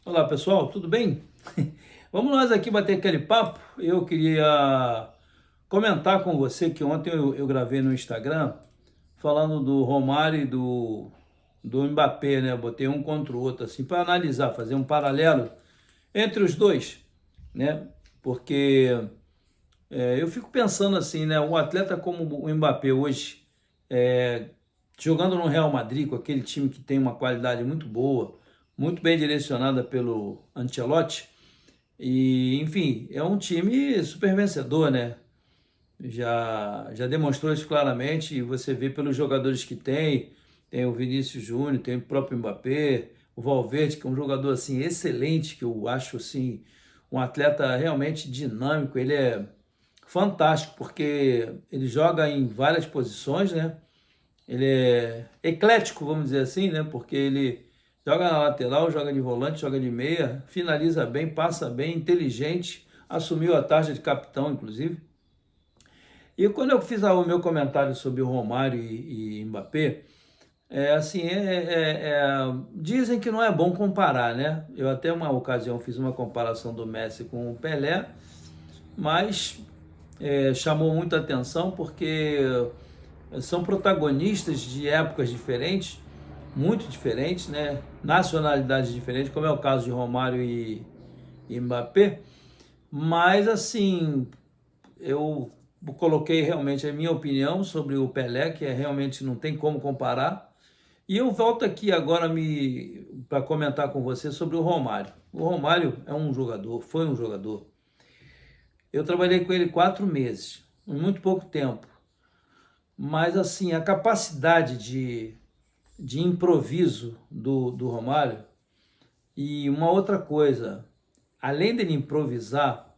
Olá pessoal, tudo bem? Vamos nós aqui bater aquele papo. Eu queria comentar com você que ontem eu gravei no Instagram falando do Romário e do Mbappé, né? Eu botei um contra o outro assim para analisar, fazer um paralelo entre os dois, né? Porque eu fico pensando assim, né? Um atleta como o Mbappé hoje, é, jogando no Real Madrid, com aquele time que tem uma qualidade muito boa, muito bem direcionada pelo Ancelotti. E, enfim, é um time super vencedor, né? Já demonstrou isso claramente, e você vê pelos jogadores que tem o Vinícius Júnior, tem o próprio Mbappé, o Valverde, que é um jogador assim excelente, que eu acho assim um atleta realmente dinâmico, ele é fantástico porque ele joga em várias posições, né? Ele é eclético, vamos dizer assim, né? Porque ele joga na lateral, joga de volante, joga de meia, finaliza bem, passa bem, inteligente, assumiu a taxa de capitão, inclusive. E quando eu fiz o meu comentário sobre o Romário e Mbappé, dizem que não é bom comparar, né? Eu até uma ocasião fiz uma comparação do Messi com o Pelé, mas chamou muita atenção porque são protagonistas de épocas diferentes, muito diferentes, né? Nacionalidades diferentes, como é o caso de Romário e Mbappé. Mas assim, eu coloquei realmente a minha opinião sobre o Pelé, que realmente não tem como comparar. E eu volto aqui agora para comentar com você sobre o Romário. O Romário é um jogador, foi um jogador. Eu trabalhei com ele 4 meses, em muito pouco tempo. Mas assim, a capacidade de improviso do Romário e uma outra coisa, além dele improvisar,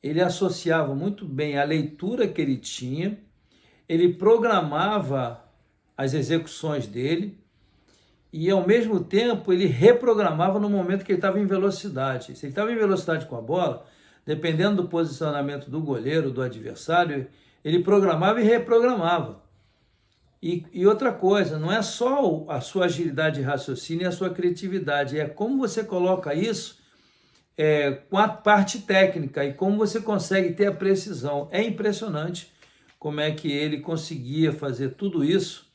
ele associava muito bem a leitura que ele tinha, ele programava as execuções dele e ao mesmo tempo ele reprogramava no momento que ele estava em velocidade. Se ele estava em velocidade com a bola, dependendo do posicionamento do goleiro, do adversário, ele programava e reprogramava. E outra coisa, não é só a sua agilidade de raciocínio e a sua criatividade, é como você coloca isso com a parte técnica e como você consegue ter a precisão. É impressionante como é que ele conseguia fazer tudo isso.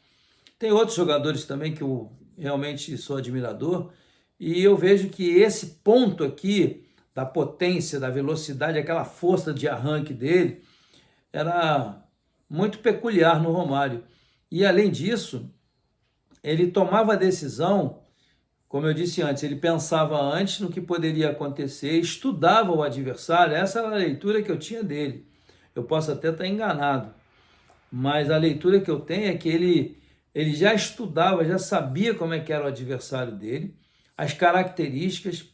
Tem outros jogadores também que eu realmente sou admirador, e eu vejo que esse ponto aqui da potência, da velocidade, aquela força de arranque dele, era muito peculiar no Romário. E além disso, ele tomava a decisão, como eu disse antes, ele pensava antes no que poderia acontecer, estudava o adversário, essa era a leitura que eu tinha dele. Eu posso até estar enganado, mas a leitura que eu tenho é que ele já estudava, já sabia como é que era o adversário dele, as características,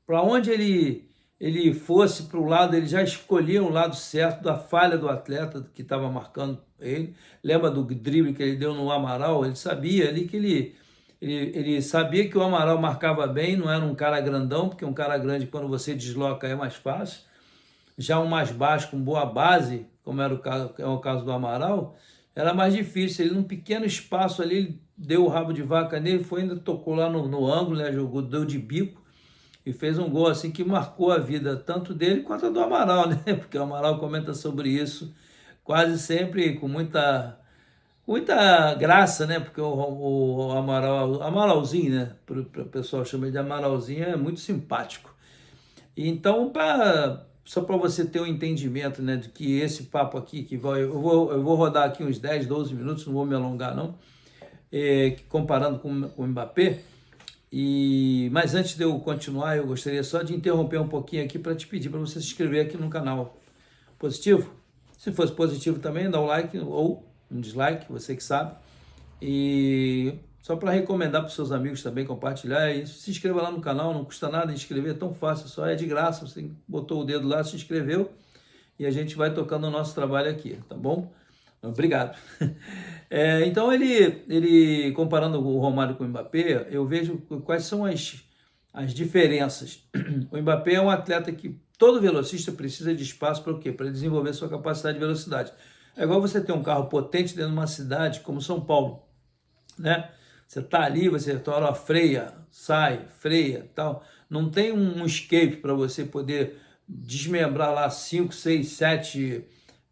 para onde ele fosse para o lado, ele já escolhia o lado certo da falha do atleta que estava marcando ele. Lembra do drible que ele deu no Amaral? Ele sabia ali que ele sabia que o Amaral marcava bem, não era um cara grandão, porque um cara grande, quando você desloca, é mais fácil. Já um mais baixo, com boa base, como era o caso do Amaral, era mais difícil. Ele, num pequeno espaço ali, ele deu o rabo de vaca nele, foi ainda tocou lá no ângulo, né, jogou, deu de bico e fez um gol assim que marcou a vida tanto dele quanto a do Amaral, né? Porque o Amaral comenta sobre isso quase sempre com muita graça, né? Porque o Amaral, Amaralzinho, né? O pessoal chama ele de Amaralzinho, é muito simpático. Então, só para você ter um entendimento, né, de que esse papo aqui, eu vou rodar aqui uns 10, 12 minutos, não vou me alongar não, comparando com o Mbappé, mas antes de eu continuar, eu gostaria só de interromper um pouquinho aqui para te pedir para você se inscrever aqui no canal. Positivo? Se fosse positivo também, dá um like ou um dislike, você que sabe. E só para recomendar para os seus amigos também, compartilhar. E se inscreva lá no canal, não custa nada inscrever, é tão fácil, só é de graça. Você botou o dedo lá, se inscreveu e a gente vai tocando o nosso trabalho aqui, tá bom? Obrigado. Então, ele, comparando o Romário com o Mbappé, eu vejo quais são as diferenças. O Mbappé é um atleta que todo velocista precisa de espaço para o quê? Para desenvolver sua capacidade de velocidade. É igual você ter um carro potente dentro de uma cidade como São Paulo, né? Você está ali, você toda freia, sai, freia, tal. Não tem um escape para você poder desmembrar lá 5, 6, 7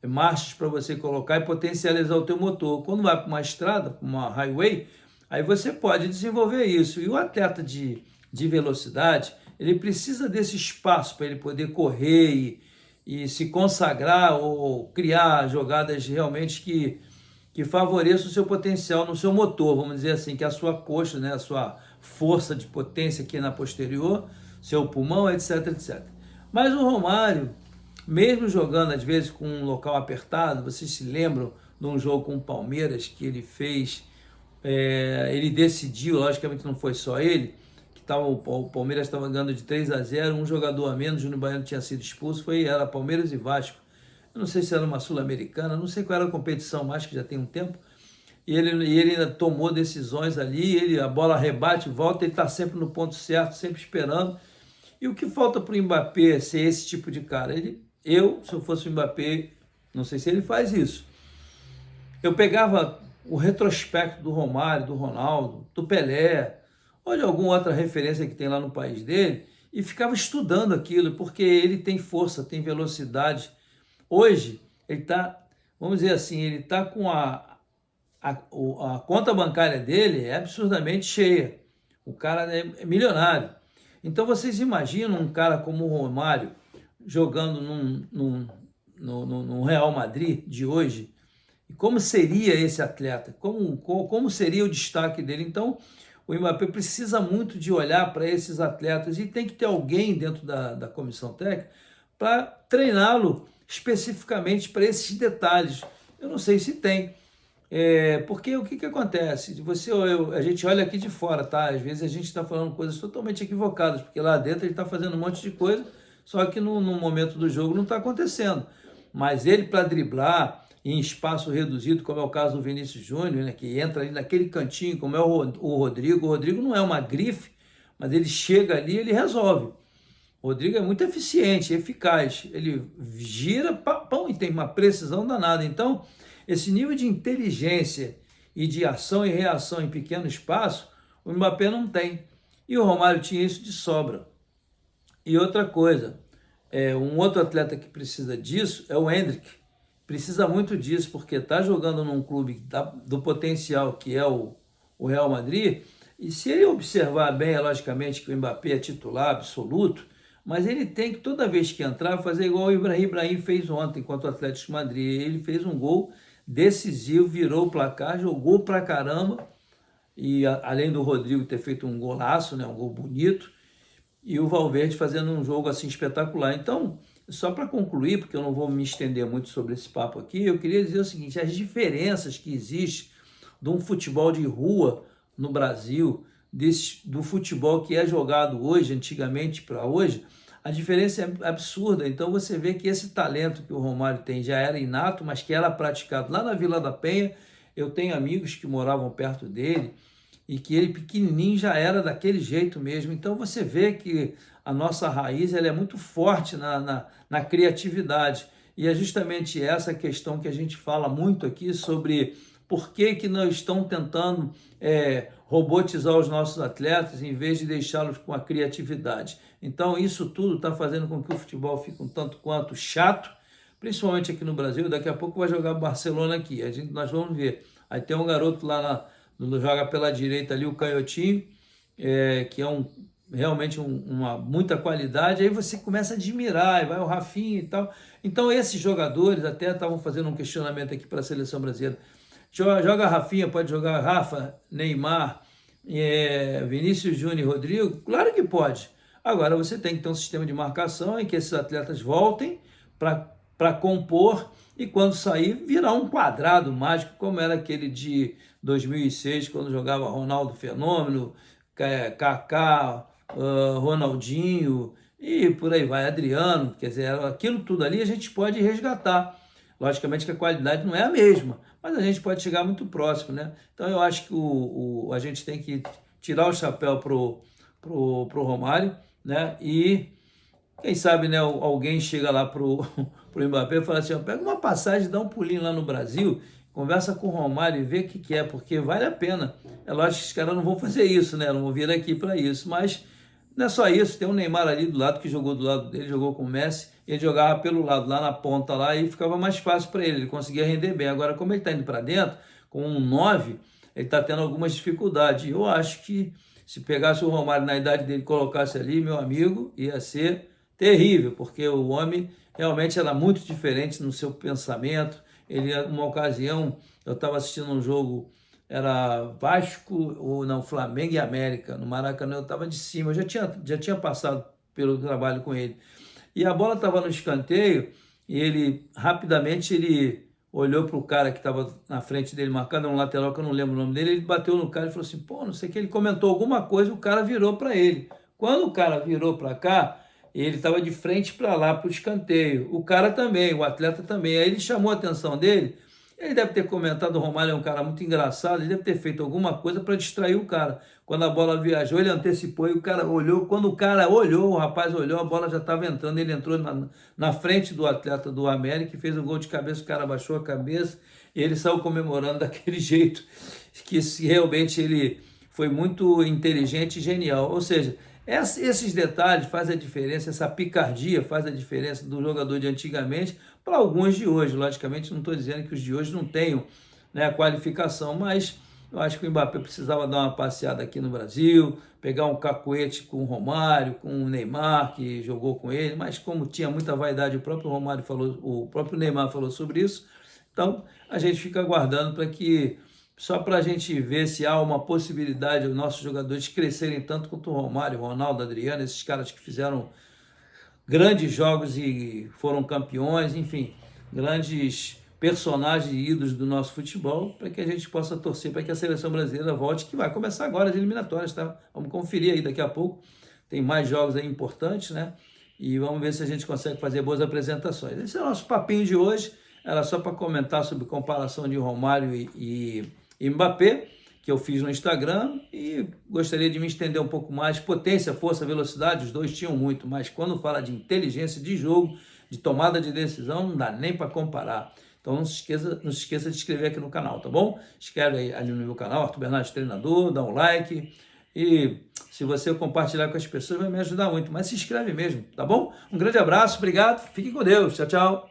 marchas para você colocar e potencializar o teu motor. Quando vai para uma estrada, para uma highway, aí você pode desenvolver isso. E o atleta de velocidade, ele precisa desse espaço para ele poder correr e se consagrar ou criar jogadas realmente que favoreçam o seu potencial no seu motor, vamos dizer assim, que é a sua coxa, né, a sua força de potência aqui na posterior, seu pulmão, etc, etc. Mas o Romário, mesmo jogando às vezes com um local apertado, vocês se lembram de um jogo com o Palmeiras que ele fez, ele decidiu, logicamente não foi só ele, que o Palmeiras estava ganhando de 3-0, um jogador a menos, o Júnior Baiano tinha sido expulso, era Palmeiras e Vasco. Eu não sei se era uma Sul-Americana, não sei qual era a competição mais, que já tem um tempo, e ele ainda tomou decisões ali, a bola rebate, volta, ele está sempre no ponto certo, sempre esperando. E o que falta para o Mbappé ser esse tipo de cara? Se eu fosse o Mbappé, não sei se ele faz isso, eu pegava o retrospecto do Romário, do Ronaldo, do Pelé, ou de alguma outra referência que tem lá no país dele, e ficava estudando aquilo, porque ele tem força, tem velocidade. Hoje, ele está, vamos dizer assim, ele está com a conta bancária dele é absurdamente cheia. O cara é milionário. Então, vocês imaginam um cara como o Romário jogando no Real Madrid de hoje? E como seria esse atleta? Como seria o destaque dele? Então, o Mbappé precisa muito de olhar para esses atletas e tem que ter alguém dentro da comissão técnica para treiná-lo especificamente para esses detalhes. Eu não sei se tem. Porque o que acontece? A gente olha aqui de fora, tá? Às vezes a gente está falando coisas totalmente equivocadas, porque lá dentro ele está fazendo um monte de coisa, só que no momento do jogo não está acontecendo. Mas ele, para driblar em espaço reduzido, como é o caso do Vinícius Júnior, né, que entra ali naquele cantinho, como é o Rodrigo. O Rodrigo não é uma grife, mas ele chega ali e ele resolve. O Rodrigo é muito eficiente, eficaz. Ele gira, pão, e tem uma precisão danada. Então, esse nível de inteligência e de ação e reação em pequeno espaço, o Mbappé não tem. E o Romário tinha isso de sobra. E outra coisa, um outro atleta que precisa disso é o Endrick. Precisa muito disso, porque está jogando num clube do potencial que é o Real Madrid, e se ele observar bem, logicamente que o Mbappé é titular absoluto, mas ele tem que, toda vez que entrar, fazer igual o Ibrahim fez ontem contra o Atlético de Madrid. Ele fez um gol decisivo, virou o placar, jogou pra caramba, e além do Rodrigo ter feito um golaço, né, um gol bonito, e o Valverde fazendo um jogo assim espetacular. Então, só para concluir, porque eu não vou me estender muito sobre esse papo aqui, eu queria dizer o seguinte: as diferenças que existem de um futebol de rua no Brasil, do futebol que é jogado hoje, antigamente para hoje, a diferença é absurda. Então você vê que esse talento que o Romário tem já era inato, mas que era praticado lá na Vila da Penha. Eu tenho amigos que moravam perto dele e que ele pequenininho já era daquele jeito mesmo. Então você vê que a nossa raiz ela é muito forte na criatividade. E é justamente essa questão que a gente fala muito aqui sobre por que não estão tentando robotizar os nossos atletas em vez de deixá-los com a criatividade. Então isso tudo está fazendo com que o futebol fique um tanto quanto chato, principalmente aqui no Brasil. Daqui a pouco vai jogar Barcelona aqui, nós vamos ver. Aí tem um garoto lá, joga pela direita ali, o Canhotinho, que é realmente uma muita qualidade. Aí você começa a admirar, e vai o Rafinha e tal. Então esses jogadores até estavam fazendo um questionamento aqui para a seleção brasileira. Joga Rafinha, pode jogar Rafa, Neymar, Vinícius Júnior e Rodrigo? Claro que pode. Agora você tem que ter um sistema de marcação em que esses atletas voltem para compor e quando sair virar um quadrado mágico, como era aquele de 2006, quando jogava Ronaldo Fenômeno, Kaká, Ronaldinho e por aí vai, Adriano. Quer dizer, aquilo tudo ali a gente pode resgatar. Logicamente que a qualidade não é a mesma, mas a gente pode chegar muito próximo, né? Então eu acho que a gente tem que tirar o chapéu pro Romário, né? E quem sabe, né, alguém chega lá pro Mbappé e fala assim: ó, pega uma passagem, dá um pulinho lá no Brasil conversa com o Romário e vê o que é, porque vale a pena. É lógico que os caras não vão fazer isso, né? Não vão vir aqui para isso, mas não é só isso. Tem um Neymar ali do lado que jogou do lado dele, jogou com o Messi, ele jogava pelo lado, lá na ponta lá, e ficava mais fácil para ele conseguia render bem. Agora, como ele está indo para dentro, com um 9, ele está tendo algumas dificuldades. Eu acho que se pegasse o Romário na idade dele e colocasse ali, meu amigo, ia ser terrível, porque o homem realmente era muito diferente no seu pensamento. Ele, uma ocasião, eu estava assistindo um jogo, era Vasco, ou não, Flamengo e América, no Maracanã, eu estava de cima, eu já tinha passado pelo trabalho com ele. E a bola estava no escanteio, e ele, rapidamente, ele olhou para o cara que estava na frente dele, marcando um lateral, que eu não lembro o nome dele, ele bateu no cara e falou assim, pô, não sei o que, ele comentou alguma coisa, o cara virou para ele. Quando o cara virou para cá, ele estava de frente para lá, para o escanteio. O cara também, o atleta também. Aí ele chamou a atenção dele. Ele deve ter comentado, o Romário é um cara muito engraçado, ele deve ter feito alguma coisa para distrair o cara. Quando a bola viajou, ele antecipou e o cara olhou. Quando o cara olhou, o rapaz olhou, a bola já estava entrando. Ele entrou na frente do atleta do América e fez um gol de cabeça. O cara abaixou a cabeça e ele saiu comemorando daquele jeito. Que realmente ele foi muito inteligente e genial. Ou seja, esses detalhes fazem a diferença, essa picardia faz a diferença do jogador de antigamente para alguns de hoje. Logicamente, não estou dizendo que os de hoje não tenham, né, a qualificação, mas eu acho que o Mbappé precisava dar uma passeada aqui no Brasil, pegar um cacuete com o Romário, com o Neymar, que jogou com ele, mas como tinha muita vaidade, o próprio Romário falou, o próprio Neymar falou sobre isso, então a gente fica aguardando para que só para a gente ver se há uma possibilidade os nossos jogadores crescerem tanto quanto o Romário, o Ronaldo, Adriano, esses caras que fizeram grandes jogos e foram campeões, enfim, grandes personagens e ídolos do nosso futebol, para que a gente possa torcer para que a seleção brasileira volte, que vai começar agora as eliminatórias, tá? Vamos conferir aí daqui a pouco, tem mais jogos aí importantes, né? E vamos ver se a gente consegue fazer boas apresentações. Esse é o nosso papinho de hoje, era só para comentar sobre comparação de Romário e Mbappé, que eu fiz no Instagram, e gostaria de me estender um pouco mais. Potência, força, velocidade, os dois tinham muito, mas quando fala de inteligência de jogo, de tomada de decisão, não dá nem para comparar. Então não se esqueça de inscrever aqui no canal, tá bom? Inscreve aí ali no meu canal, Arthur Bernardes Treinador, dá um like, e se você compartilhar com as pessoas vai me ajudar muito, mas se inscreve mesmo, tá bom? Um grande abraço, obrigado, fique com Deus, tchau, tchau.